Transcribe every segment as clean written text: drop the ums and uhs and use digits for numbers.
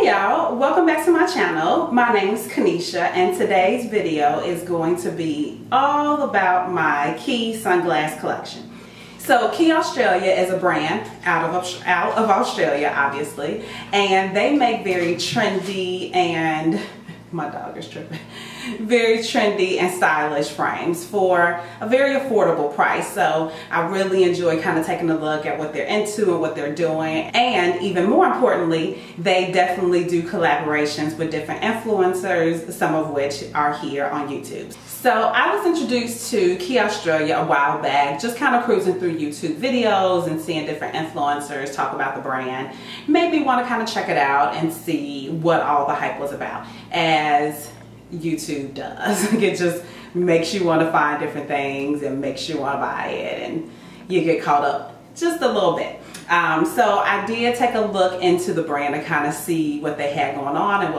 Hey y'all, welcome back to my channel. My name is Kanisha and today's video is going to be all about my Quay sunglass collection. So Quay Australia is a brand out of Australia, obviously, and they make very trendy and my dog is tripping. Very trendy and stylish frames for a very affordable price. So I really enjoy kind of taking a look at what they're into and what they're doing. And even more importantly, they definitely do collaborations with different influencers, some of which are here on YouTube. So I was introduced to Quay Australia a while back, just kind of cruising through YouTube videos and seeing different influencers talk about the brand. Made me want to kind of check it out and see what all the hype was about, as YouTube does. It just makes you want to find different things and makes you want to buy it, and you get caught up just a little bit. So I did take a look into the brand to kind of see what they had going on and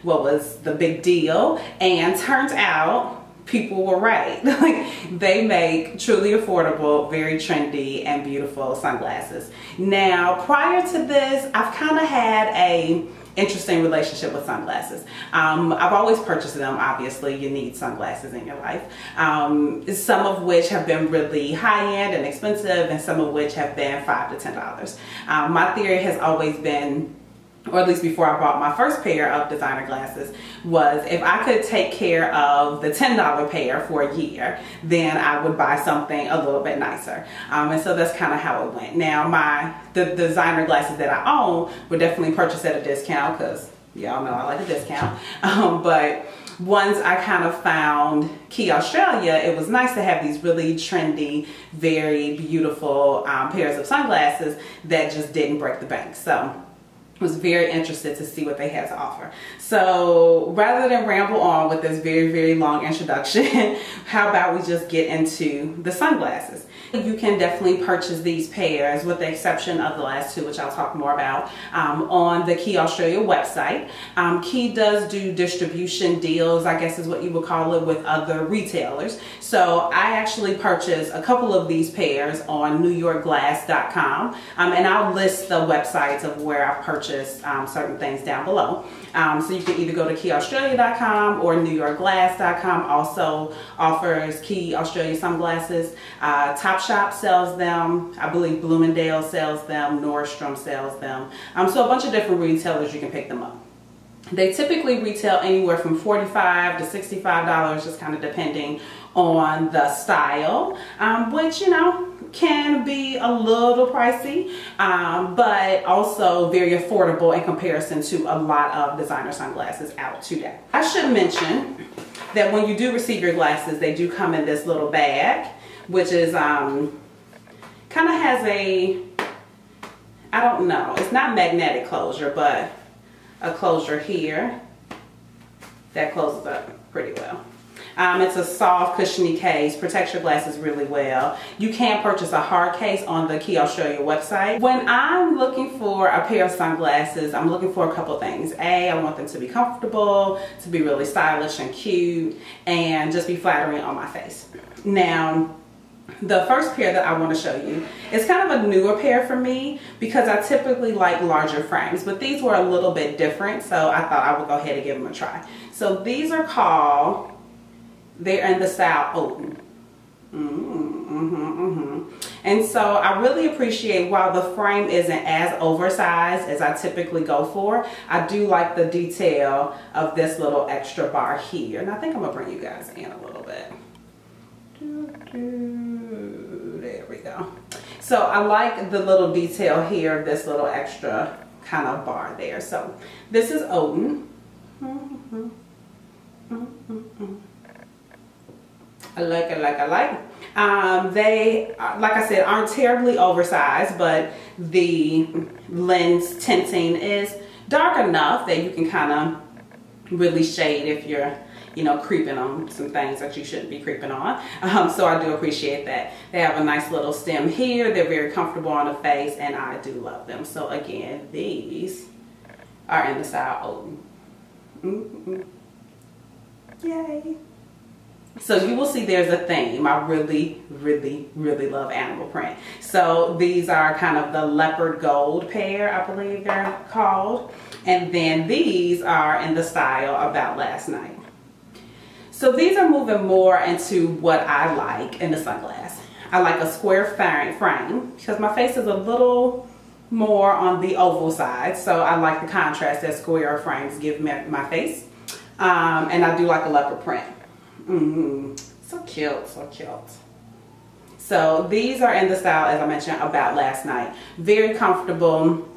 what was the big deal, and turns out people were right. Like, they make truly affordable, very trendy and beautiful sunglasses. Now, prior to this, I've kind of had a interesting relationship with sunglasses. I've always purchased them. Obviously, you need sunglasses in your life. Some of which have been really high-end and expensive, and some of which have been $5 to $10. My theory has always been, or at least before I bought my first pair of designer glasses, was if I could take care of the $10 pair for a year, then I would buy something a little bit nicer. And so that's kind of how it went. Now, the designer glasses that I own were definitely purchased at a discount, because y'all know I like a discount. But once I kind of found Quay Australia, it was nice to have these really trendy, very beautiful pairs of sunglasses that just didn't break the bank. So was very interested to see what they had to offer. So rather than ramble on with this very, very long introduction, how about we just get into the sunglasses? You can definitely purchase these pairs, with the exception of the last two, which I'll talk more about, on the Quay Australia website. Quay does do distribution deals, I guess is what you would call it, with other retailers. So I actually purchased a couple of these pairs on newyorkglass.com, and I'll list the websites of where I purchased certain things down below. So you can either go to quayaustralia.com or newyorkglass.com. Also offers Quay Australia sunglasses. Topshop sells them. I believe Bloomingdale sells them. Nordstrom sells them. So a bunch of different retailers, you can pick them up. They typically retail anywhere from $45 to $65, just kind of depending on the style, which, you know, can be a little pricey, but also very affordable in comparison to a lot of designer sunglasses out today. I should mention that when you do receive your glasses, they do come in this little bag, which is kind of has a, I don't know, it's not magnetic closure, but a closure here that closes up pretty well. It's a soft, cushiony case, protects your glasses really well. You can purchase a hard case on the Quay Australia website. When I'm looking for a pair of sunglasses, I'm looking for a couple things. A, I want them to be comfortable, to be really stylish and cute, and just be flattering on my face. Now, the first pair that I want to show you is kind of a newer pair for me, because I typically like larger frames, but these were a little bit different, so I thought I would go ahead and give them a try. So these are called, they're in the style Odin. And so I really appreciate, while the frame isn't as oversized as I typically go for, I do like the detail of this little extra bar here. And I think I'm gonna bring you guys in a little bit. There we go. So I like the little detail here of this little extra kind of bar there. So this is Odin. I like it, they, like I said, aren't terribly oversized, but the lens tinting is dark enough that you can kind of really shade if you're, you know, creeping on some things that you shouldn't be creeping on. So I do appreciate that. They have a nice little stem here. They're very comfortable on the face, and I do love them. So again, these are in the style Odin. Yay. So you will see there's a theme. I really, really, really love animal print. So these are kind of the Leopard Gold pair, I believe they're called. And then these are in the style About Last Night. So these are moving more into what I like in the sunglass. I like a square frame because my face is a little more on the oval side. So I like the contrast that square frames give me my face. And I do like a leopard print. So cute, so cute. So these are in the style, as I mentioned, About Last Night. Very comfortable.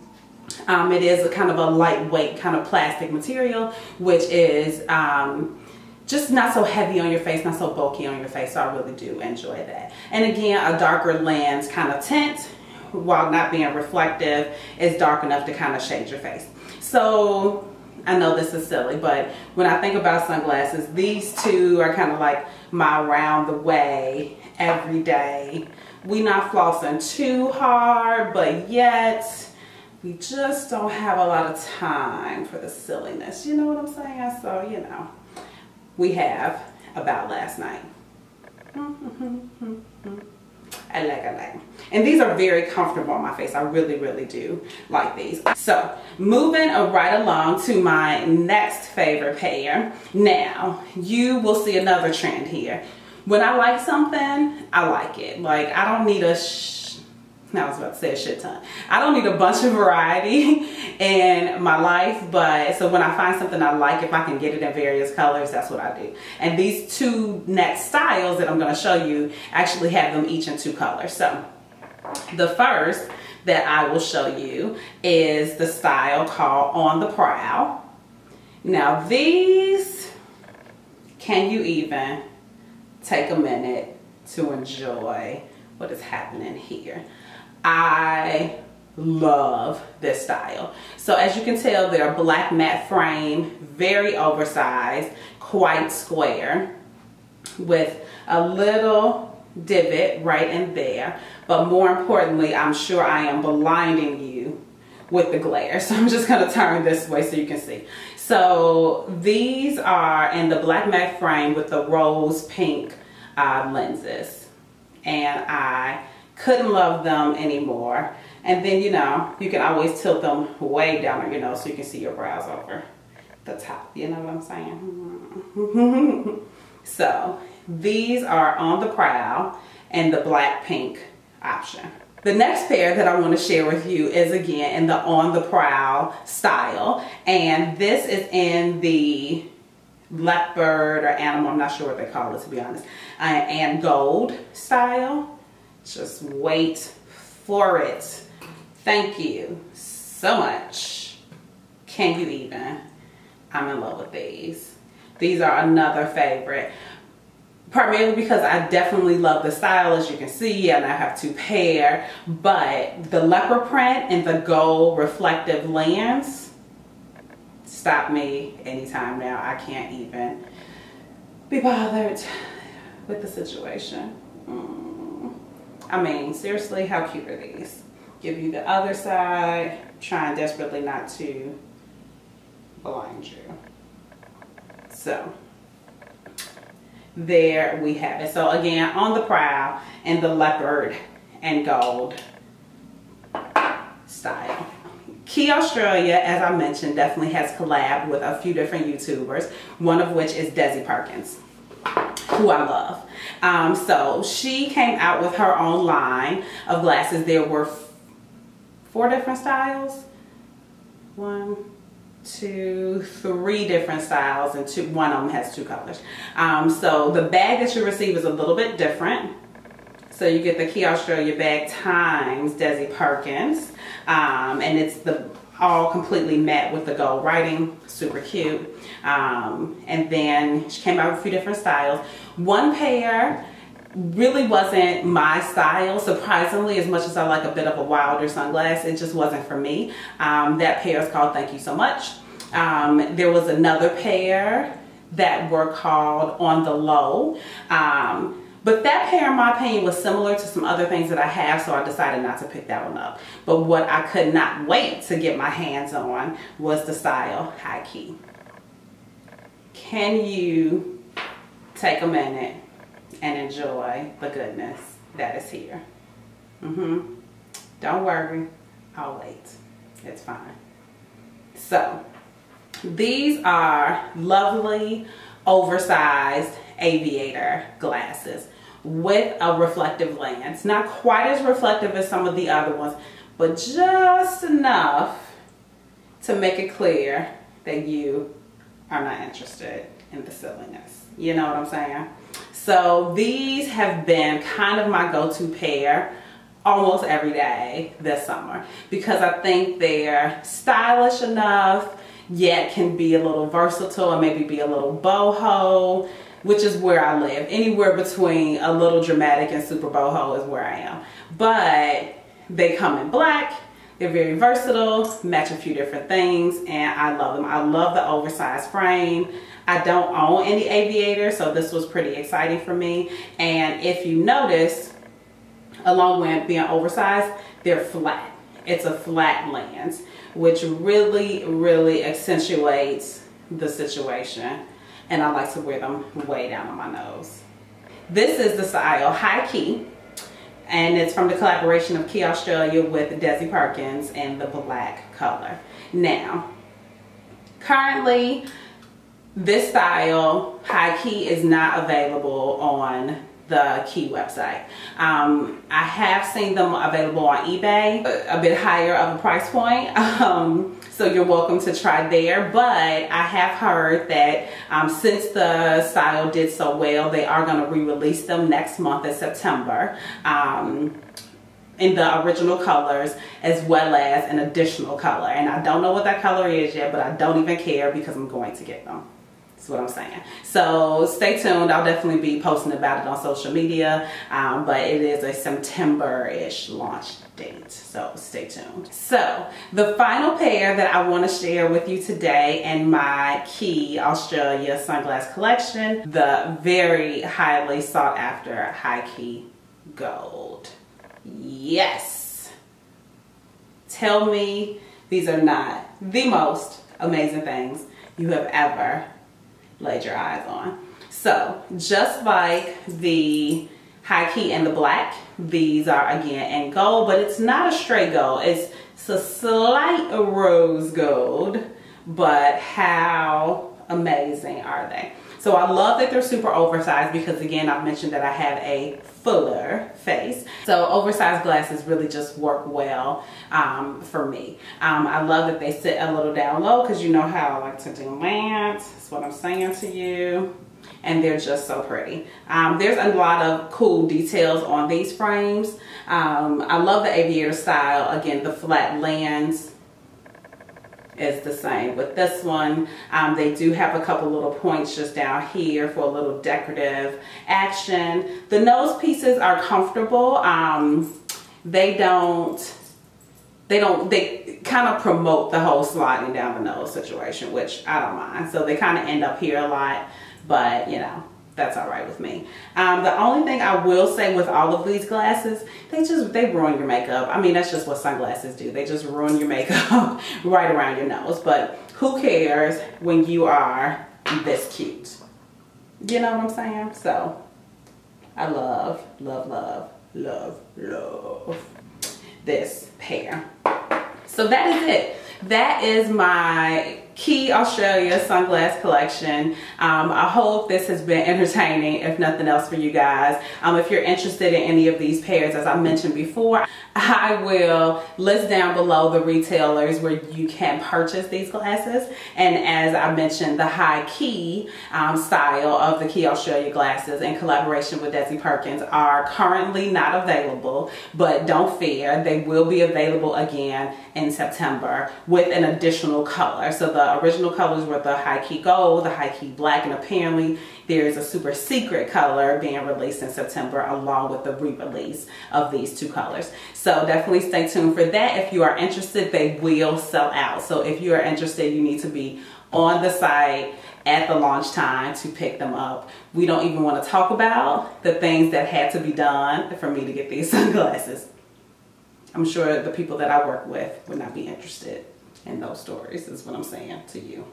It is a kind of a lightweight kind of plastic material, which is just not so heavy on your face, not so bulky on your face. So I really do enjoy that. And again, a darker lens kind of tint, while not being reflective, is dark enough to kind of shade your face. So I know this is silly, but when I think about sunglasses, these two are kind of like my round the way, every day. We not flossing too hard, but yet we just don't have a lot of time for the silliness. You know what I'm saying? So, you know, we have About Last Night. I like. And these are very comfortable on my face. I really, really do like these. So, moving right along to my next favorite pair. Now, you will see another trend here. When I like something, I like it. Like, I don't need I was about to say a shit ton. I don't need a bunch of variety in my life, but so when I find something I like, if I can get it in various colors, that's what I do. And these two next styles that I'm going to show you actually have them each in two colors. So the first that I will show you is the style called On the Prowl. Now these, can you even take a minute to enjoy what is happening here? I love this style. So as you can tell, they're a black matte frame, very oversized, quite square, with a little divot right in there. But more importantly, I'm sure I am blinding you with the glare. So I'm just gonna turn this way so you can see. So these are in the black matte frame with the rose pink lenses. And I couldn't love them anymore. And then, you know, you can always tilt them way down on your nose so you can see your brows over the top. You know what I'm saying? So these are On the Prowl and the black pink option. The next pair that I want to share with you is again in the On the Prowl style. And this is in the leopard or animal, I'm not sure what they call it to be honest, and gold style. Just wait for it. Thank you so much. Can you even? I'm in love with these. These are another favorite. Primarily because I definitely love the style, as you can see, and I have two pair. But the leopard print and the gold reflective lens, stop me anytime now. I can't even be bothered with the situation. I mean, seriously, how cute are these? Give you the other side, trying desperately not to blind you. So, there we have it. So again, On the Prowl and the leopard and gold style. Quay Australia, as I mentioned, definitely has collabed with a few different YouTubers, one of which is Desi Perkins, who I love. So she came out with her own line of glasses. There were 4 different styles. 1, 2, 3 different styles, and one of them has 2 colors. So the bag that you receive is a little bit different. So you get the Quay Australia bag times Desi Perkins, and it's all completely matte with the gold writing, super cute. And then she came out with a few different styles. One pair really wasn't my style, surprisingly, as much as I like a bit of a wilder sunglass, it just wasn't for me. That pair is called Thank You So Much. There was another pair that were called On the Low. But that pair, in my opinion, was similar to some other things that I have, so I decided not to pick that one up. But what I could not wait to get my hands on was the style High Key. Can you take a minute and enjoy the goodness that is here? Don't worry, I'll wait. It's fine. So these are lovely oversized aviator glasses with a reflective lens. Not quite as reflective as some of the other ones, but just enough to make it clear that you are not interested in the silliness. You know what I'm saying? So these have been kind of my go-to pair almost every day this summer because I think they're stylish enough, yet can be a little versatile and maybe be a little boho, which is where I live. Anywhere between a little dramatic and super boho is where I am. But they come in black, they're very versatile, match a few different things, and I love them. I love the oversized frame. I don't own any aviators, so this was pretty exciting for me. And if you notice, along with being oversized, they're flat. It's a flat lens, which really, really accentuates the situation. And I like to wear them way down on my nose. This is the style High Key, and it's from the collaboration of Quay Australia with Desi Perkins in the black color. Now, currently, this style, High Key, is not available on the Quay website. I have seen them available on eBay, a bit higher of a price point, so you're welcome to try there. But I have heard that since the style did so well, they are going to re-release them next month in September in the original colors as well as an additional color. And I don't know what that color is yet, but I don't even care because I'm going to get them. That's what I'm saying. So stay tuned. I'll definitely be posting about it on social media, but it is a September-ish launch date, so stay tuned. So the final pair that I want to share with you today in my Quay Australia sunglass collection, the very highly sought after High Key Gold. Yes. Tell me these are not the most amazing things you have ever laid your eyes on. So just like the High Key and the black, these are again in gold, but it's not a straight gold. It's a slight rose gold, but how amazing are they? So I love that they're super oversized because, again, I've mentioned that I have a fuller face. So oversized glasses really just work well for me. I love that they sit a little down low because you know how I like to do that. That's what I'm saying to you. And they're just so pretty. There's a lot of cool details on these frames. I love the aviator style. Again, the flat lens is the same with this one. They do have a couple little points just down here for a little decorative action. The nose pieces are comfortable. They kind of promote the whole sliding down the nose situation, which I don't mind. So they kind of end up here a lot, but you know, that's all right with me. The only thing I will say with all of these glasses, they ruin your makeup. I mean, that's just what sunglasses do. They just ruin your makeup right around your nose. But who cares when you are this cute? You know what I'm saying? So I love, love, love, love, love this pair. So that is it. That is my Quay Australia sunglass collection. I hope this has been entertaining, if nothing else, for you guys. If you're interested in any of these pairs, as I mentioned before, I will list down below the retailers where you can purchase these glasses. And as I mentioned, the High Key style of the Quay Australia glasses in collaboration with Desi Perkins are currently not available, but don't fear, they will be available again in September with an additional color. So the original colors were the High Key Gold, the High Key Black, and apparently there's a super secret color being released in September along with the re-release of these two colors. So definitely stay tuned for that. If you are interested, they will sell out. So if you are interested, you need to be on the site at the launch time to pick them up. We don't even want to talk about the things that had to be done for me to get these sunglasses. I'm sure the people that I work with would not be interested in those stories, is what I'm saying to you.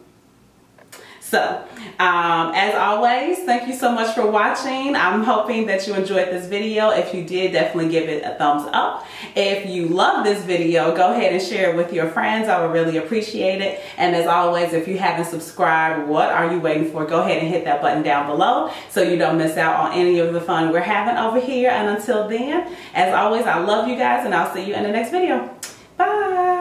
So, as always, thank you so much for watching. I'm hoping that you enjoyed this video. If you did, definitely give it a thumbs up. If you love this video, go ahead and share it with your friends. I would really appreciate it. And as always, if you haven't subscribed, what are you waiting for? Go ahead and hit that button down below so you don't miss out on any of the fun we're having over here. And until then, as always, I love you guys, and I'll see you in the next video. Bye.